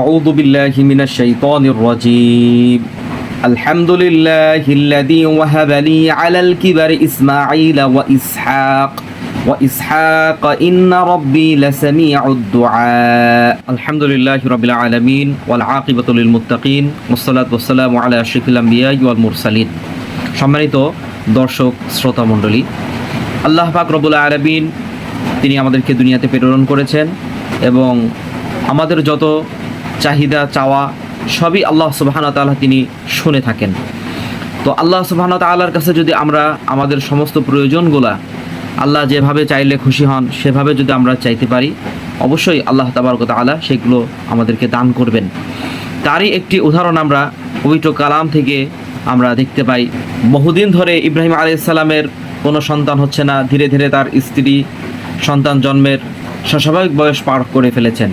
أعوذ بالله من الشيطان الرجيم الحمد لله الذي وهب لي على الكبر إسماعيل وإسحاق إن ربي لسميع الدعاء الحمد لله رب العالمين والعاقبة للمتقين والصلاة والسلام على أشرف الأنبياء والمرسلين সম্মানিত দর্শক শ্রোতা মণ্ডলী, আল্লাহ পাক রব্বুল আলামিন তিনি আমাদেরকে দুনিয়াতে প্রেরণ করেছেন এবং আমাদের যত চাহিদা চাওয়া সবই আল্লাহ সুবহানাহু ওয়া তাআলা তিনি শুনে থাকেন। তো আল্লাহ সুবহানাহু ওয়া তাআলার কাছে যদি আমরা আমাদের সমস্ত প্রয়োজনগুলা আল্লাহ যেভাবে চাইলে খুশি হন সেভাবে যদি আমরা চাইতে পারি, অবশ্যই আল্লাহ তাবারক ওয়া তাআলা সেগুলো আমাদেরকে দান করবেন। তারই একটি উদাহরণ আমরা পবিত্র কালাম থেকে আমরা দেখতে পাই। বহুদিন ধরে ইব্রাহিম আলাইহিস সালামের কোনো সন্তান হচ্ছে না, ধীরে ধীরে তার স্ত্রী সন্তান জন্মের স্বাভাবিক বয়স পার করে ফেলেছেন।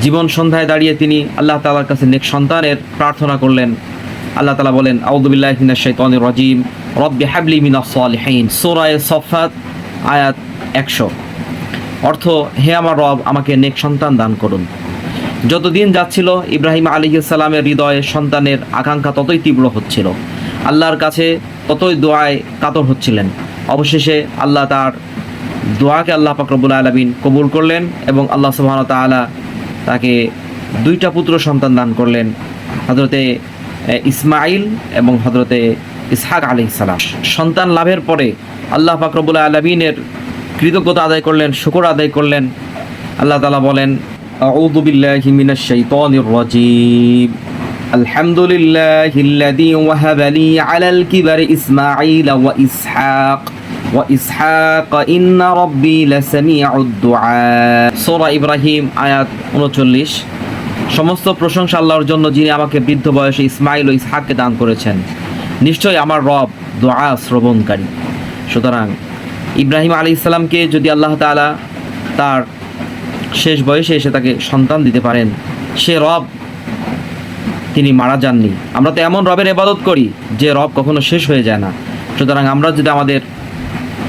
জীবন সন্ধ্যায় দাঁড়িয়ে তিনি আল্লাহ তাআলার কাছে নেক সন্তানের প্রার্থনা করলেন। আল্লাহ তাআলা বলেন, আউযু বিল্লাহি মিনাশ শাইতানির রাজীম, রব্বি হাবলি মিনাস সালিহিন, সূরা সফফাত আয়াত 100। অর্থ, হে আমার রব, আমাকে নেক সন্তান দান করুন। যতদিন যাচ্ছিল ইব্রাহিম আলাইহিস সালামের হৃদয়ে সন্তানের আকাঙ্ক্ষা ততই তীব্র হচ্ছিল, আল্লাহর কাছে ততই দোয়ায় কাতর হচ্ছিলেন। অবশেষে আল্লাহ তার দোয়াকে আল্লাহ পাক রব্বুল আলামিন কবুল করলেন এবং আল্লাহ সুবহানাহু ওয়া তাআলা তাকে দুইটা পুত্র সন্তান দান করলেন, হযরতে ইসমাইল এবং হযরতে ইসহাক আলাইহিস সালাম। সন্তান লাভের পরে আল্লাহ পাক রব্বুল আলামিনের কৃতজ্ঞতা আদায় করলেন, শুকর আদায় করলেন। আল্লাহ তাআলা বলেন, আউযু বিল্লাহি মিনাশ শাইতানির রাজীম, আলহামদুলিল্লাহিল্লাযী ওয়াহাবা লি আলাল কিবারি ইসমাঈল ওয়া ইসহাক ইন্না রাব্বী লাসামিউদ দুআ। সূরা ইব্রাহিম আয়াত 39। সমস্ত প্রশংসা আল্লাহর জন্য, যিনি আমাকে বৃদ্ধ বয়সে ইসমাইল ও ইসহাককে দান করেছেন। নিশ্চয়ই আমার রব দোয়া শ্রবণকারী। সুতরাং ইব্রাহিম আলাইহিস সালামকে যদি আল্লাহ তাআলা তার শেষ বয়সে এসে তাকে সন্তান দিতে পারেন, সে রব তিনি মারা যাননি। আমরা তো এমন রবের ইবাদত করি যে রব কখনো শেষ হয়ে যায় না। সুতরাং আমরা যদি আমাদের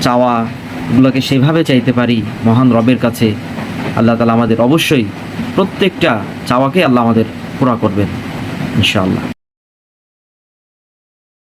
চাওয়াগুলোকে সেভাবে চাইতে পারি মহান রবের কাছে, আল্লাহ তাআলা আমাদের অবশ্যই প্রত্যেকটা চাওয়াকে আল্লাহ আমাদের পুরা করবেন ইনশাআল্লাহ।